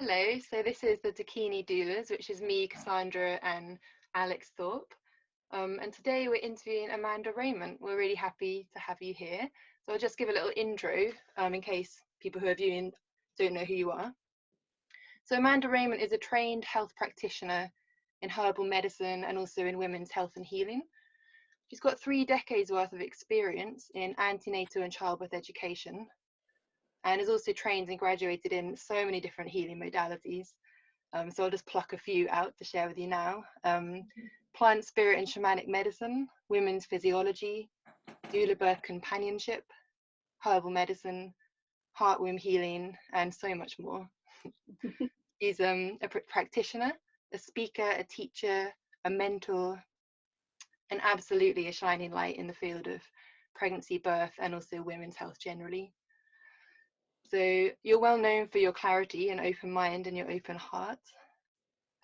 Hello, so this is the Dakini Doulas, which is me, Cassandra, and Alix Thorpe. And today we're interviewing Amanda Rayment. We're really happy to have you here. So I'll just give a little intro in case people who are viewing don't know who you are. So Amanda Rayment is a trained health practitioner in herbal medicine and also in women's health and healing. She's got 3 decades worth of experience in antenatal and childbirth education, and is also trained and graduated in so many different healing modalities. So I'll just pluck a few out to share with you now. Plant, spirit and shamanic medicine, women's physiology, doula birth companionship, herbal medicine, heart womb healing, and so much more. She's a practitioner, a speaker, a teacher, a mentor, and absolutely a shining light in the field of pregnancy, birth, and also women's health generally. So you're well known for your clarity and open mind and your open heart,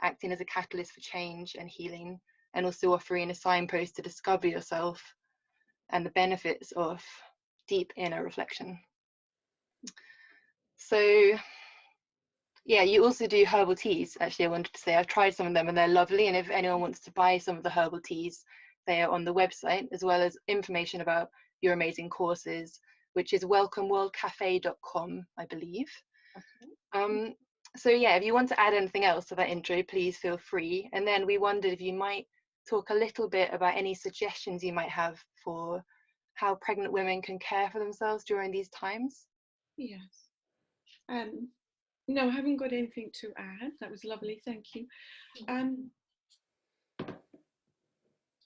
acting as a catalyst for change and healing, and also offering a signpost to discover yourself and the benefits of deep inner reflection. So yeah, you also do herbal teas. Actually, I wanted to say I've tried some of them and they're lovely, and if anyone wants to buy some of the herbal teas, they are on the website, as well as information about your amazing courses, which is welcomeworldcafe.com, I believe. Okay. So yeah, if you want to add anything else to that intro, please feel free. And then we wondered if you might talk a little bit about any suggestions you might have for how pregnant women can care for themselves during these times. Yes. No, I haven't got anything to add. That was lovely, thank you.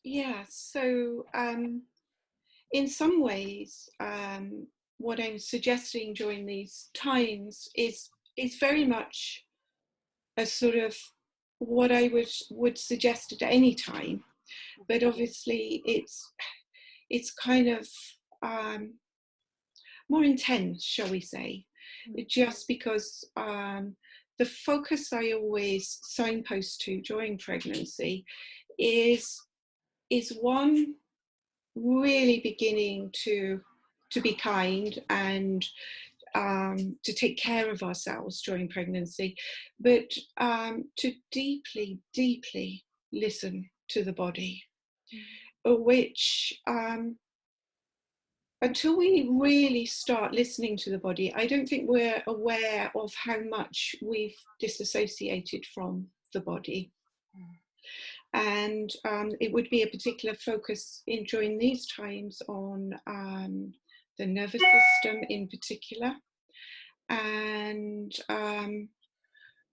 Yeah, so in some ways, what I'm suggesting during these times is very much a sort of what I would suggest at any time, but obviously it's kind of more intense, shall we say, just because the focus I always signpost to during pregnancy is one, really beginning to be kind and to take care of ourselves during pregnancy, but to deeply, deeply listen to the body, which until we really start listening to the body, I don't think we're aware of how much we've disassociated from the body. And it would be a particular focus during these times on the nervous system in particular. And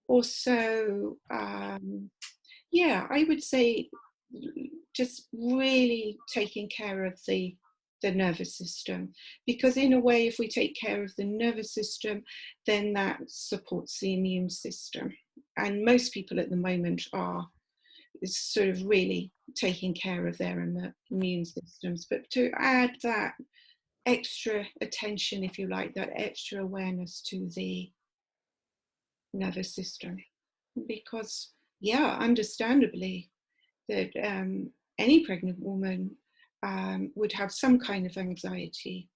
also, yeah, I would say just really taking care of the nervous system, because in a way, if we take care of the nervous system, then that supports the immune system. And most people at the moment are sort of really taking care of their immune systems. But to add that extra attention, if you like, that extra awareness to the nervous system, because yeah, understandably that any pregnant woman would have some kind of anxiety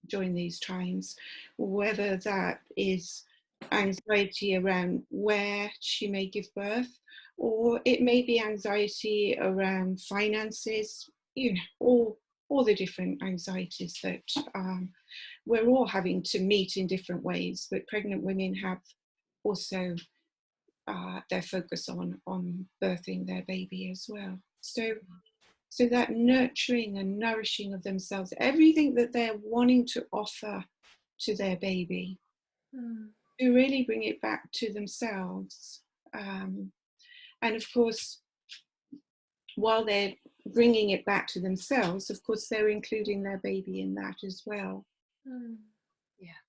during these times, whether that is anxiety around where she may give birth, or it may be anxiety around finances, you know, all the different anxieties that we're all having to meet in different ways, but pregnant women have also their focus on birthing their baby as well. So that nurturing and nourishing of themselves, everything that they're wanting to offer to their baby, to really bring it back to themselves. And of course, while they're bringing it back to themselves, of course, they're including their baby in that as well. Yeah.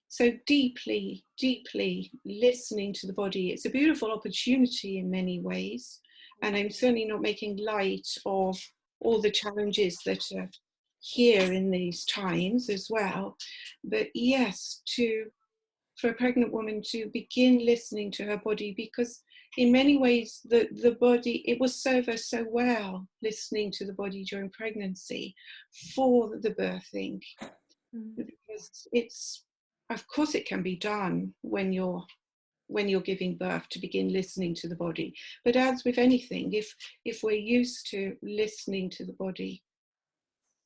So deeply, deeply listening to the body. It's a beautiful opportunity in many ways. And I'm certainly not making light of all the challenges that are here in these times as well. But yes, for a pregnant woman to begin listening to her body, because in many ways the body, it will serve her so well, listening to the body during pregnancy for the birthing, because it's of course it can be done when you're giving birth, to begin listening to the body. But as with anything, if we're used to listening to the body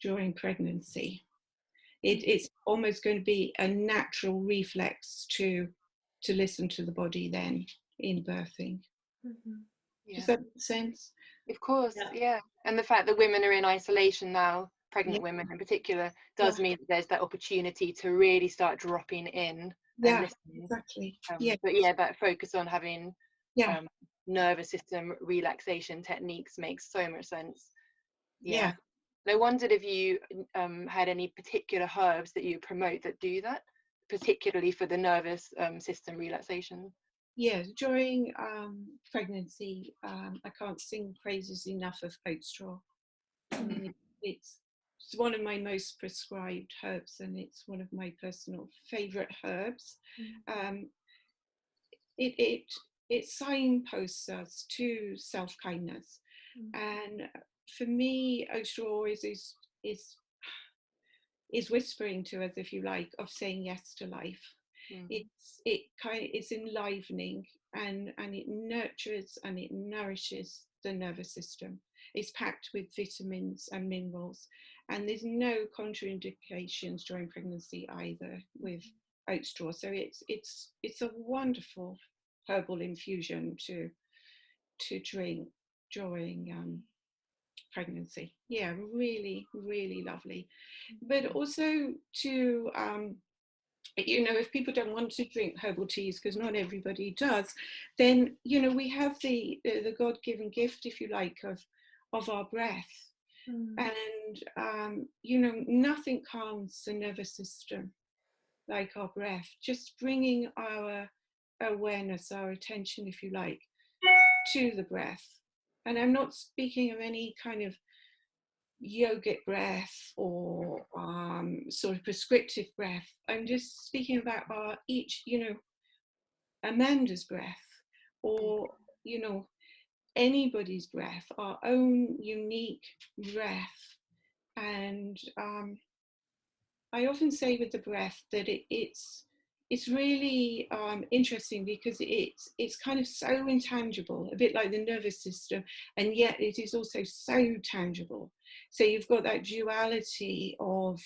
during pregnancy, it's almost going to be a natural reflex to listen to the body then in birthing. Does that make sense? Of course, yeah. And the fact that women are in isolation now, pregnant women in particular, does mean that there's that opportunity to really start dropping in and listening. Exactly. But yeah, that focus on having nervous system relaxation techniques makes so much sense. Yeah. I wondered if you had any particular herbs that you promote that do that, particularly for the nervous system relaxation. Yeah, during pregnancy, I can't sing praises enough of Oatstraw. I mean, it's one of my most prescribed herbs, and it's one of my personal favourite herbs. It signposts us to self-kindness, and for me, Oatstraw is whispering to us, if you like, of saying yes to life. It's enlivening, and it nurtures and it nourishes the nervous system. It's packed with vitamins and minerals, and there's no contraindications during pregnancy either with Oatstraw. So it's a wonderful herbal infusion to drink during pregnancy. Yeah, really, really lovely. But also to if people don't want to drink herbal teas, because not everybody does, then we have the God-given gift, if you like, of our breath. And nothing calms the nervous system like our breath. Just bringing our awareness, our attention, if you like, to the breath. And I'm not speaking of any kind of yogic breath or sort of prescriptive breath. I'm just speaking about our each, Amanda's breath, or anybody's breath, our own unique breath. And I often say with the breath that it's really interesting, because it's kind of so intangible, a bit like the nervous system, and yet it is also so tangible. So you've got that duality of,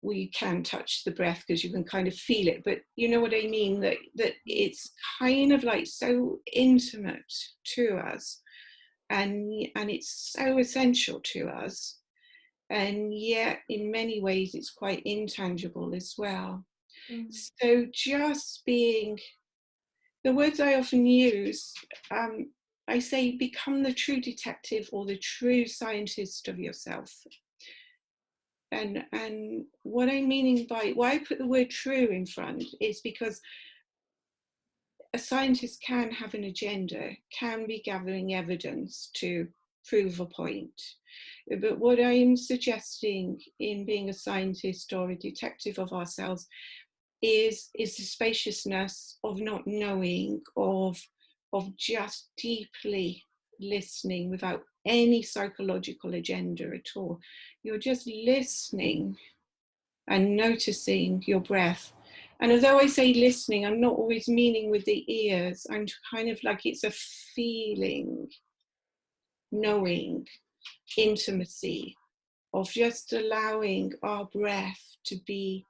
we can touch the breath because you can kind of feel it, but you know what I mean, that it's kind of like so intimate to us, and it's so essential to us. And yet in many ways it's quite intangible as well. So just being, the words I often use, I say, become the true detective or the true scientist of yourself. And what I'm meaning by, why I put the word true in front, is because a scientist can have an agenda, can be gathering evidence to prove a point. But what I'm suggesting in being a scientist or a detective of ourselves is the spaciousness of not knowing, of just deeply listening without any psychological agenda at all. You're just listening and noticing your breath. And although I say listening, I'm not always meaning with the ears. I'm kind of like, it's a feeling, knowing, intimacy of just allowing our breath to be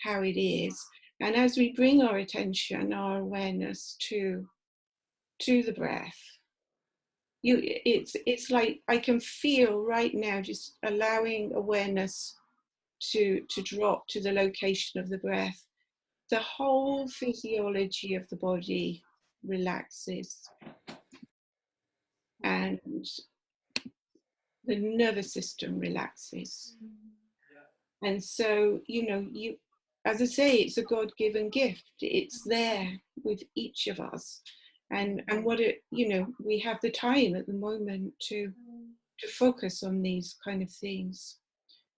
how it is. And as we bring our attention, our awareness to the breath, it's like I can feel right now, just allowing awareness to drop to the location of the breath. The whole physiology of the body relaxes, and the nervous system relaxes. And so, as I say, it's a God-given gift. It's there with each of us. And what we have the time at the moment to focus on these kind of things.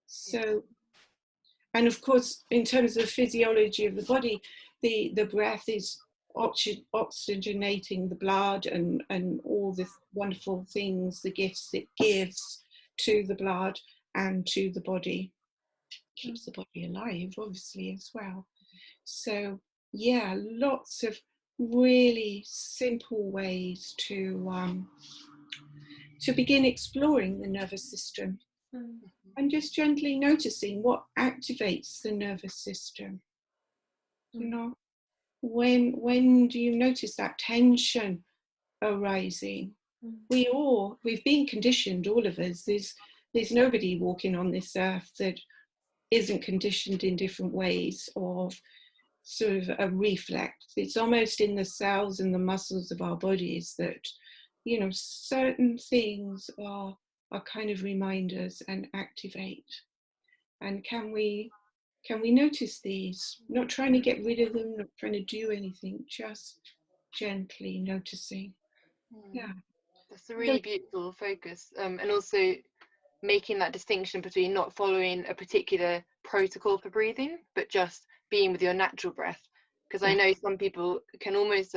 So, and of course, in terms of the physiology of the body, the breath is oxygenating the blood and all the wonderful things, the gifts it gives to the blood and to the body. keeps the body alive, obviously, as well. So yeah, lots of really simple ways to begin exploring the nervous system, and just gently noticing what activates the nervous system. You know, when do you notice that tension arising? We've been conditioned, all of us. There's nobody walking on this earth that isn't conditioned in different ways, or sort of a reflex. It's almost in the cells and the muscles of our bodies that, you know, certain things are kind of reminders and activate. And can we notice these? Not trying to get rid of them, not trying to do anything, just gently noticing. Yeah. That's a really beautiful focus. And also making that distinction between not following a particular protocol for breathing, but just being with your natural breath. Because I know some people can almost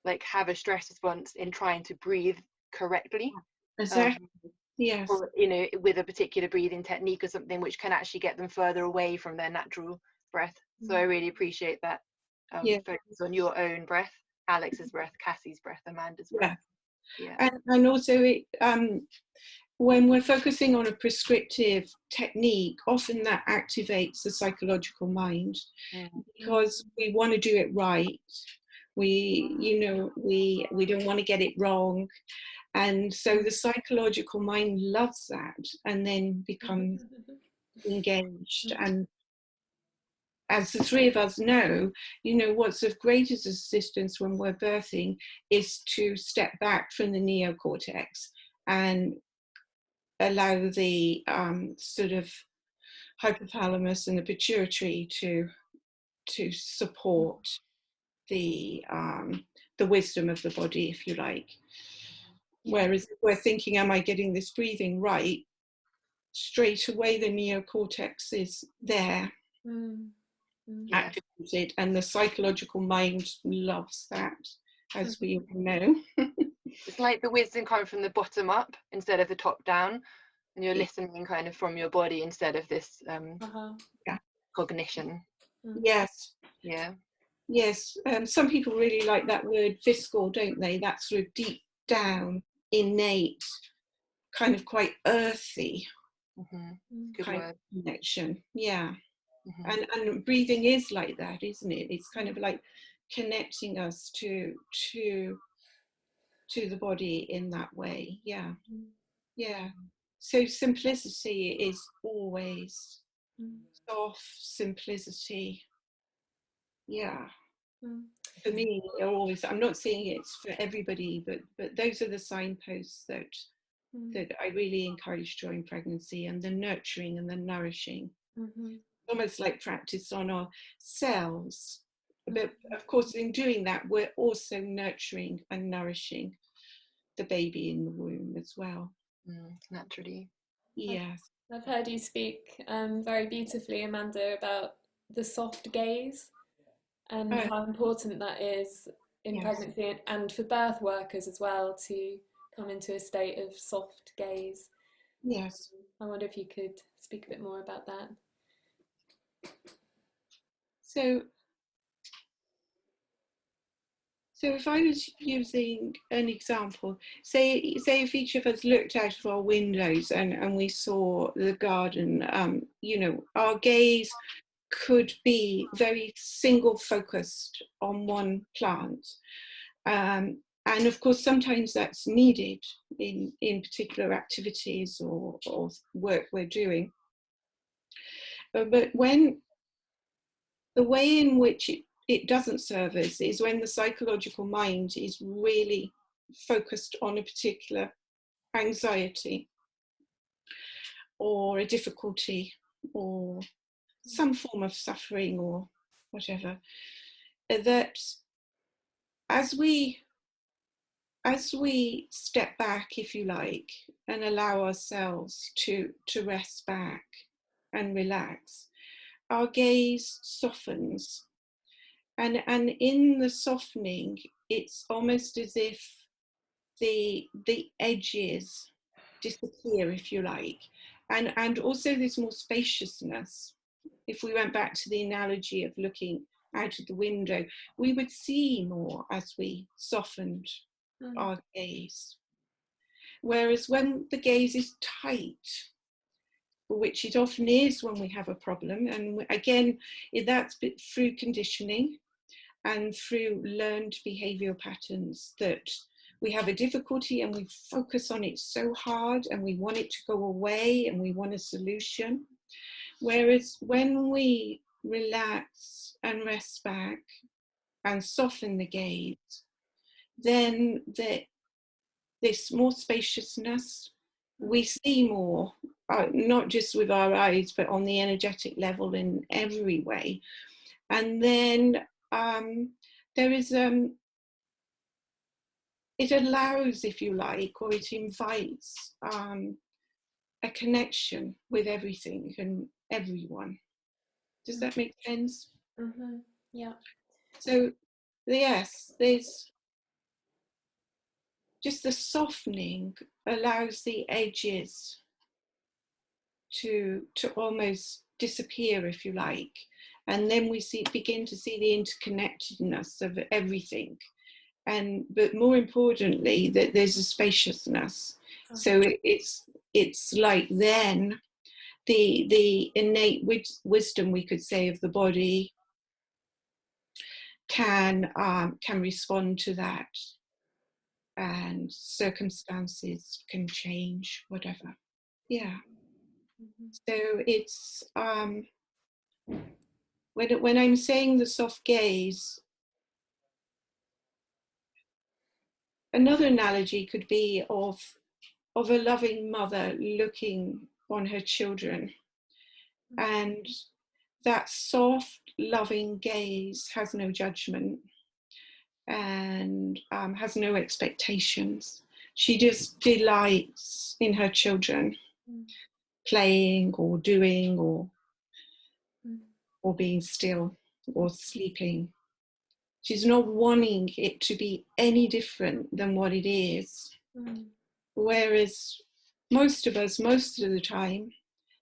like have a stress response in trying to breathe correctly. Exactly. Yes. Or, you know, with a particular breathing technique or something, which can actually get them further away from their natural breath. So I really appreciate that focus on your own breath, Alix's breath, Cassie's breath, Amanda's breath. Yeah. And also it, when we're focusing on a prescriptive technique, often that activates the psychological mind, because we want to do it right. We, you know, we don't want to get it wrong. And so the psychological mind loves that, and then becomes engaged. And as the three of us know, you know, what's of greatest assistance when we're birthing is to step back from the neocortex and allow the sort of hypothalamus and the pituitary to support the wisdom of the body, if you like. Whereas if we're thinking, am I getting this breathing right? Straight away the neocortex is there, activated, and the psychological mind loves that, as we all know. It's like the wisdom coming from the bottom up instead of the top down, and you're listening kind of from your body instead of this cognition. Yes. Yeah. Yes. Some people really like that word visceral, don't they? That sort of deep down, innate, kind of quite earthy kind of connection. Yeah. And breathing is like that, isn't it? It's kind of like connecting us to the body in that way. Yeah. Yeah. So simplicity is always soft simplicity. Yeah. For me, always. I'm not saying it's for everybody, but those are the signposts that I really encourage during pregnancy, and the nurturing and the nourishing. Almost like practice on ourselves. But of course, in doing that, we're also nurturing and nourishing the baby in the womb as well. Naturally. Yes. I've heard you speak very beautifully, Amanda, about the soft gaze and how important that is in pregnancy, and for birth workers as well, to come into a state of soft gaze. Yes. I wonder if you could speak a bit more about that. So if I was using an example, say if each of us looked out of our windows and we saw the garden, you know, our gaze could be very single focused on one plant. And of course, sometimes that's needed in particular activities or work we're doing. But when the way in which it doesn't serve us is when the psychological mind is really focused on a particular anxiety or a difficulty or some form of suffering or whatever, that as we step back, if you like, and allow ourselves to rest back and relax, our gaze softens. And in the softening, it's almost as if the edges disappear, if you like, and also there's more spaciousness. If we went back to the analogy of looking out of the window, we would see more as we softened our gaze. Whereas when the gaze is tight, which it often is when we have a problem, and again, that's through conditioning and through learned behavioural patterns, that we have a difficulty and we focus on it so hard and we want it to go away and we want a solution. Whereas when we relax and rest back and soften the gaze, then there's more spaciousness. We see more, not just with our eyes, but on the energetic level in every way. And then there is, it allows, if you like, or it invites a connection with everything and everyone. Does that make sense? Mm-hmm. Yeah. So, yes, there's just the softening allows the edges to almost disappear, if you like, and then we begin to see the interconnectedness of everything, but more importantly that there's a spaciousness. So it's like then the innate wisdom, we could say, of the body can respond to that, and circumstances can change, whatever. Yeah. So it's when I'm saying the soft gaze, another analogy could be of a loving mother looking on her children, and that soft, loving gaze has no judgment and has no expectations. She just delights in her children, playing or doing or being still or sleeping. She's not wanting it to be any different than what it is. Whereas most of us, most of the time,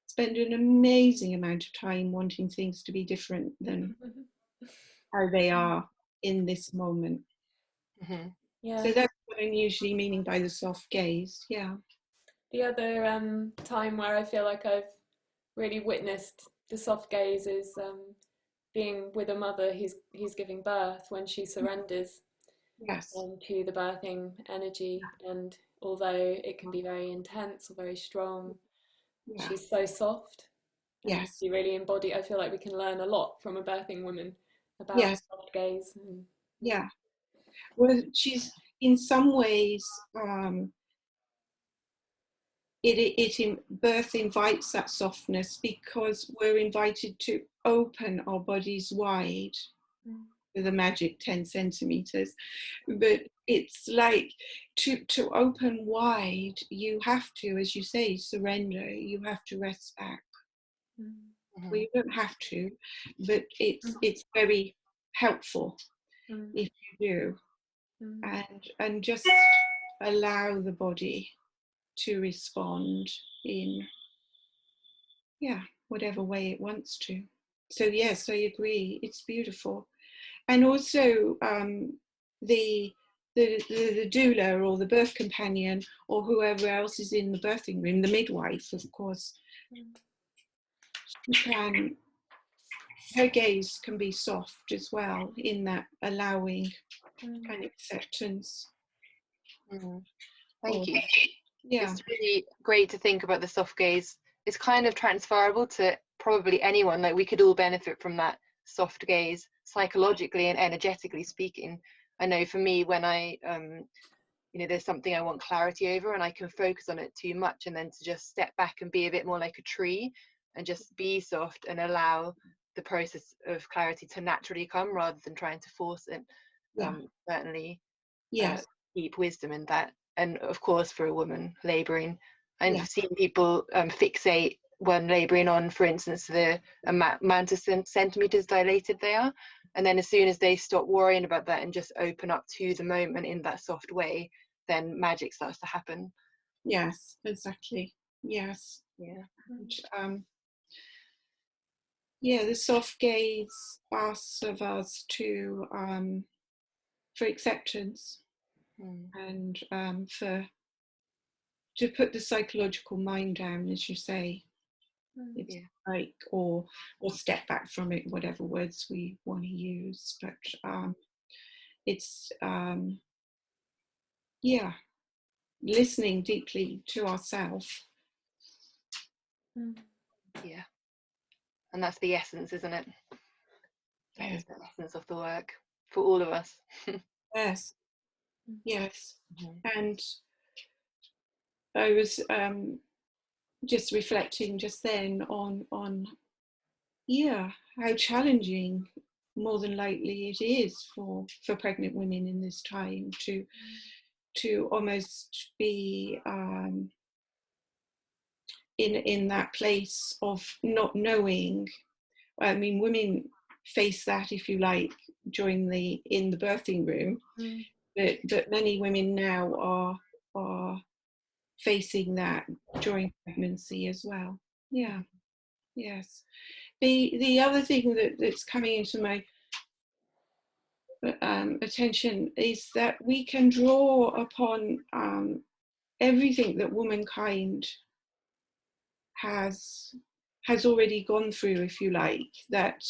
spend an amazing amount of time wanting things to be different than how they are in this moment. Yeah. So that's what I'm usually meaning by the soft gaze. Yeah. The other time where I feel like I've really witnessed the soft gaze is being with a mother who's giving birth, when she surrenders to the birthing energy, and although it can be very intense or very strong, she's so soft. Yes. She really embodies. I feel like we can learn a lot from a birthing woman about soft gaze. Yeah. Well, she's in some ways, birth invites that softness, because we're invited to open our bodies wide with a magic 10 centimeters. But it's like to open wide, you have to, as you say, surrender. You have to rest back. Well, you don't have to, but it's very helpful if you do, and just allow the body to respond in whatever way it wants to. So yes, I agree, it's beautiful. And also the doula or the birth companion or whoever else is in the birthing room, the midwife, of course, her gaze can be soft as well, in that allowing and acceptance. Thank you. Yeah. It's really great to think about the soft gaze. It's kind of transferable to probably anyone. Like, we could all benefit from that soft gaze, psychologically and energetically speaking. I know for me, when I there's something I want clarity over and I can focus on it too much, and then to just step back and be a bit more like a tree and just be soft and allow the process of clarity to naturally come rather than trying to force it. Certainly deep wisdom in that. And of course, for a woman labouring, I've seen people fixate when labouring on, for instance, the amount of centimetres dilated they are, and then as soon as they stop worrying about that and just open up to the moment in that soft way, then magic starts to happen. Yes, exactly. Yes. Yeah. And, yeah, the soft gaze asks of us to for acceptance and to put the psychological mind down, as you say. It's like, or step back from it, whatever words we want to use. But it's yeah, listening deeply to ourselves. Yeah. And that's the essence, isn't it? That Yeah. is the essence of the work for all of us. Yes. Yes. And I was just reflecting just then on how challenging more than likely it is for pregnant women in this time to almost be in that place of not knowing. I mean, women face that, if you like, in the birthing room, but many women now are facing that during pregnancy as well. Yeah. Yes. The other thing that's coming into my attention is that we can draw upon everything that womankind has already gone through, if you like. That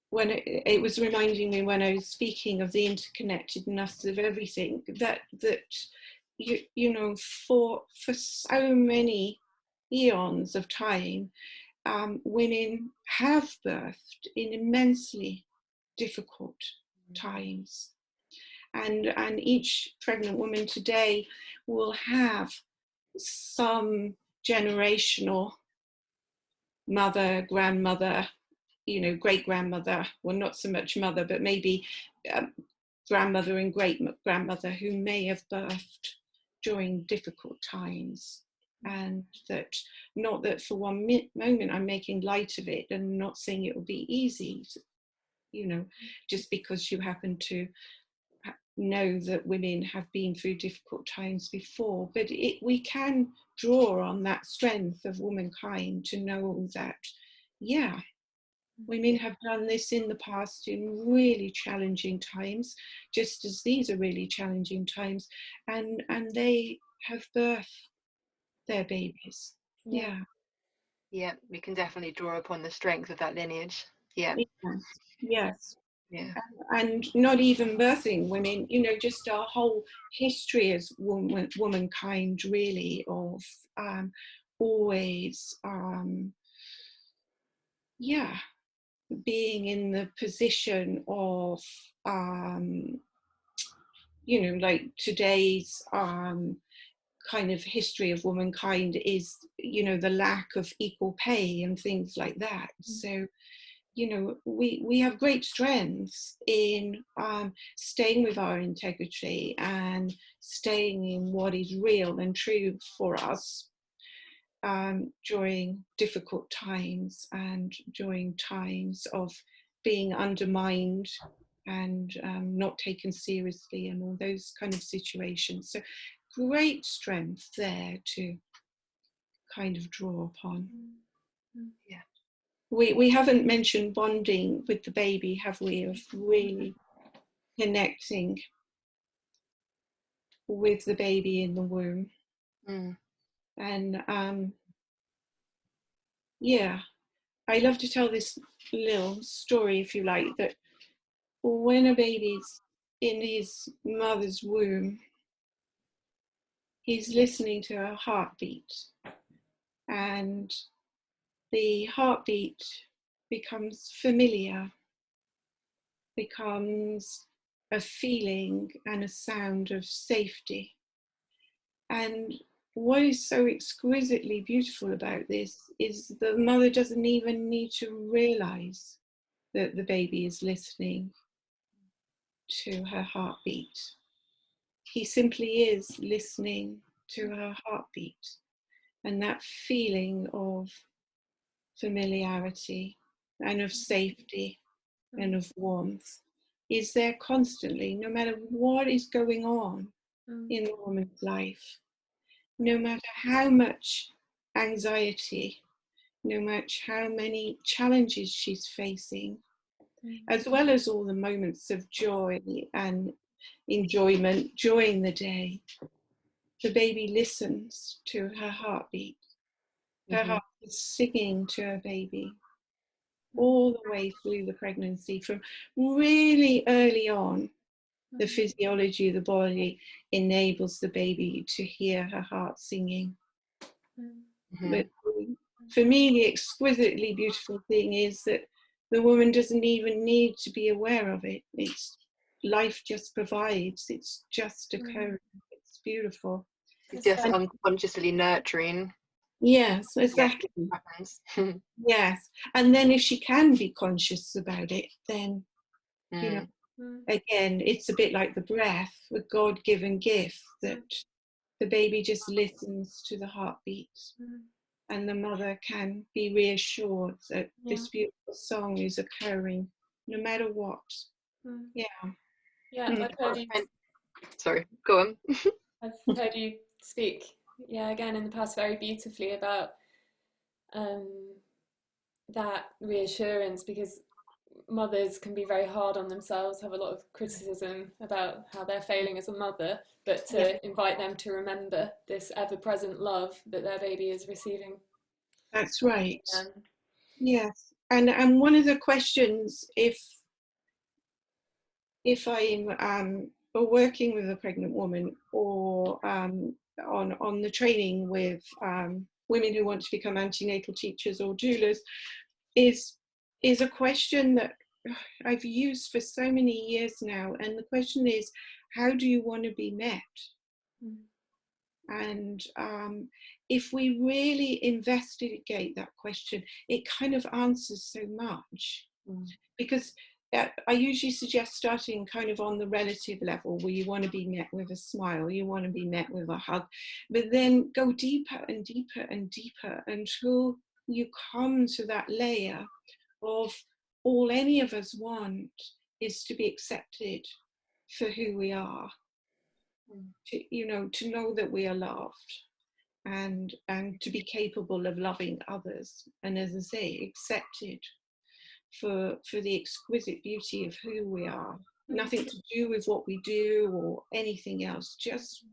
when it was reminding me when I was speaking of the interconnectedness of everything, that you know, for so many eons of time, women have birthed in immensely difficult times, and each pregnant woman today will have some generational mother, grandmother, you know, great grandmother, well, not so much mother, but maybe grandmother and great grandmother who may have birthed during difficult times. And that, not that for one moment I'm making light of it and not saying it will be easy, you know, just because you happen to know that women have been through difficult times before. But we can draw on that strength of womankind to know that, yeah, women have done this in the past in really challenging times, just as these are really challenging times, and they have birthed their babies. Yeah. Yeah, we can definitely draw upon the strength of that lineage. Yeah. Yes. Yeah. And not even birthing women, you know, just our whole history as womankind, really, of always, being in the position of, you know, like today's kind of history of womankind is, you know, the lack of equal pay and things like that. So, you know, we have great strengths in staying with our integrity and staying in what is real and true for us during difficult times and during times of being undermined and not taken seriously and all those kind of situations. So great strength there to kind of draw upon. Yeah. We haven't mentioned bonding with the baby, have we, of really connecting with the baby in the womb. And yeah, I love to tell this little story, if you like, that when a baby's in his mother's womb, he's listening to her heartbeat, and the heartbeat becomes familiar, becomes a feeling and a sound of safety. And what is so exquisitely beautiful about this is the mother doesn't even need to realize that the baby is listening to her heartbeat. He simply is listening to her heartbeat, and that feeling of familiarity and of safety and of warmth is there constantly, no matter what is going on in the woman's life. No matter how much anxiety, no matter how many challenges she's facing, as well as all the moments of joy and enjoyment during the day, the baby listens to her heartbeat. Her heart is singing to her baby all the way through the pregnancy. From really early on, the physiology of the body enables the baby to hear her heart singing. But for me, the exquisitely beautiful thing is that the woman doesn't even need to be aware of it. It's life just provides. It's just occurring. It's beautiful. It's just unconsciously nurturing. Yes, exactly. Yes, and then if she can be conscious about it, then you know, again, it's a bit like the breath, a God-given gift that the baby just listens to the heartbeat, and the mother can be reassured that this beautiful song is occurring no matter what. I've heard you. Sorry, go on. I've heard you speak, again in the past very beautifully about that reassurance, because mothers can be very hard on themselves, have a lot of criticism about how they're failing as a mother, but to invite them to remember this ever-present love that their baby is receiving. That's right. Yes, and one of the questions, if I'm working with a pregnant woman, or on the training with women who want to become antenatal teachers or doulas, is a question that I've used for so many years now, and the question is, how do you want to be met? And if we really investigate that question, it kind of answers so much. Because I usually suggest starting kind of on the relative level, where you want to be met with a smile, you want to be met with a hug, but then go deeper and deeper and deeper until you come to that layer of all any of us want is to be accepted for who we are, to know that we are loved, and to be capable of loving others, and as I say, accepted for the exquisite beauty of who we are. Nothing to do with what we do or anything else, just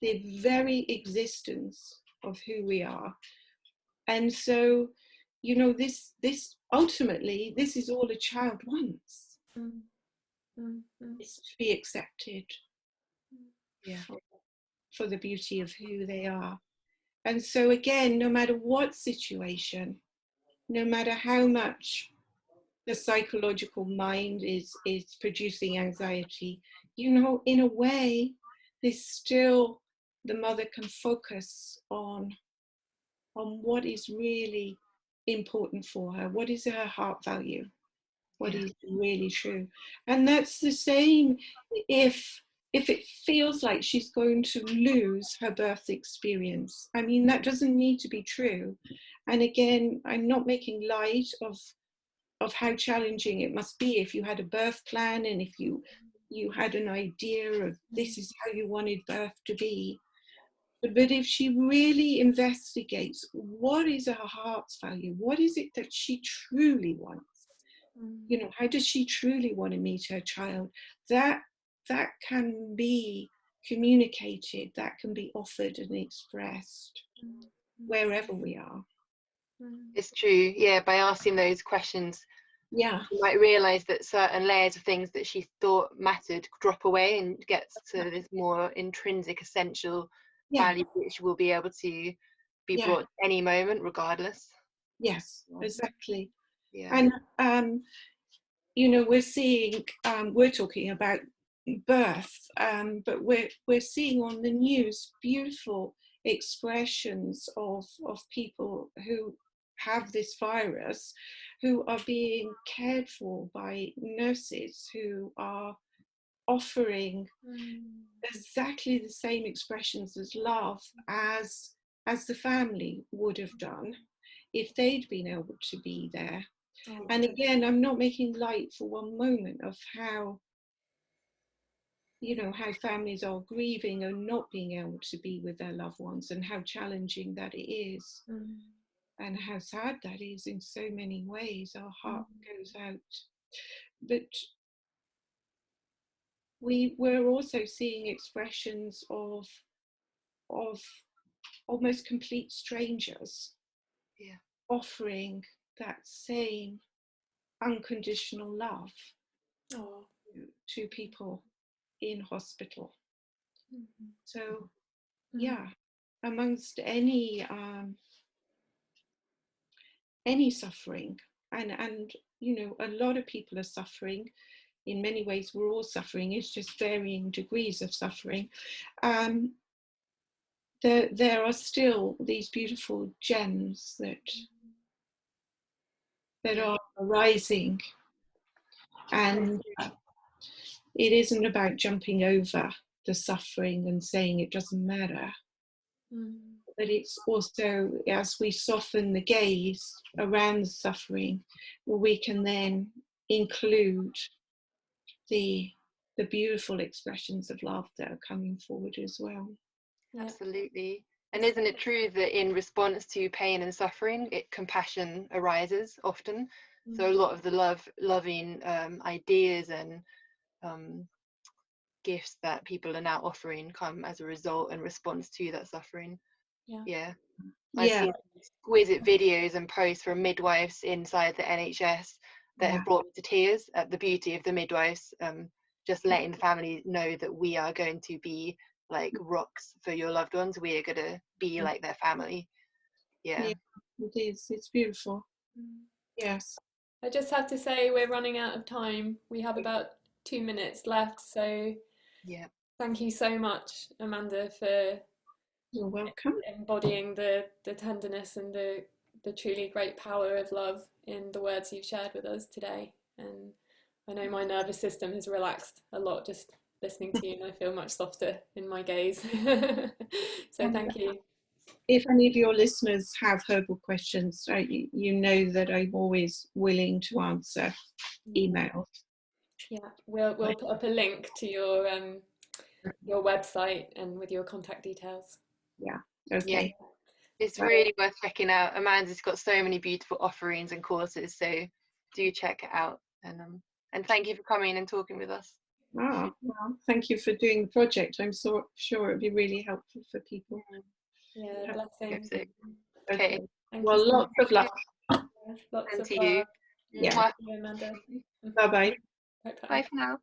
the very existence of who we are. And so, this ultimately, this is all a child wants. Is to be accepted for the beauty of who they are. And so again, no matter what situation, no matter how much the psychological mind is producing anxiety, in a way, there's still, the mother can focus on what is really important for her, what is her heart value, what is really true. And that's the same if it feels like she's going to lose her birth experience. I mean, that doesn't need to be true. And again, I'm not making light of how challenging it must be if you had a birth plan, and if you had an idea of this is how you wanted birth to be. But if she really investigates what is her heart's value, what is it that she truly wants, how does she truly want to meet her child, that can be communicated, that can be offered and expressed wherever we are. It's true, by asking those questions, you might realize that certain layers of things that she thought mattered drop away and gets to this more intrinsic, essential value, which will be able to be brought at any moment, regardless. Yes, exactly. And we're seeing, we're talking about birth, but we're seeing on the news beautiful expressions of people who have this virus, who are being cared for by nurses who are offering exactly the same expressions as love as the family would have done if they'd been able to be there. And again, I'm not making light for one moment of how you know, how families are grieving and not being able to be with their loved ones, and how challenging that it is, and how sad that is in so many ways. Our heart goes out. But we're also seeing expressions of almost complete strangers offering that same unconditional love to people in hospital. So yeah, amongst any suffering, and you know, a lot of people are suffering. In many ways we're all suffering, it's just varying degrees of suffering. There are still these beautiful gems that are arising, and it isn't about jumping over the suffering and saying it doesn't matter, but it's also, as we soften the gaze around the suffering, we can then include the beautiful expressions of love that are coming forward as well. Absolutely. And isn't it true that in response to pain and suffering, compassion arises often? So a lot of the loving ideas and gifts that people are now offering come as a result and response to that suffering. I've seen exquisite videos and posts from midwives inside the NHS that have brought me to tears at the beauty of the midwives, just letting the family know that we are going to be like rocks for your loved ones. We are going to be like their family. It is. It's beautiful. Yes. I just have to say we're running out of time. We have about 2 minutes left, so thank you so much, Amanda, for You're welcome. Embodying the tenderness and the truly great power of love in the words you've shared with us today. And I know my nervous system has relaxed a lot just listening to you, and I feel much softer in my gaze. So thank you. If any of your listeners have herbal questions, you know that I'm always willing to answer emails. Yeah, we'll put up a link to your website and with your contact details. Yeah. Okay. It's really worth checking out. Amanda's got so many beautiful offerings and courses, so do check it out. And thank you for coming and talking with us. Well, thank you for doing the project. I'm so sure it'd be really helpful for people. Yeah, blessings. Okay. Well, lots of luck. Lots and of to love. you. Yeah. Thank you, Amanda. Bye-bye. Bye for now.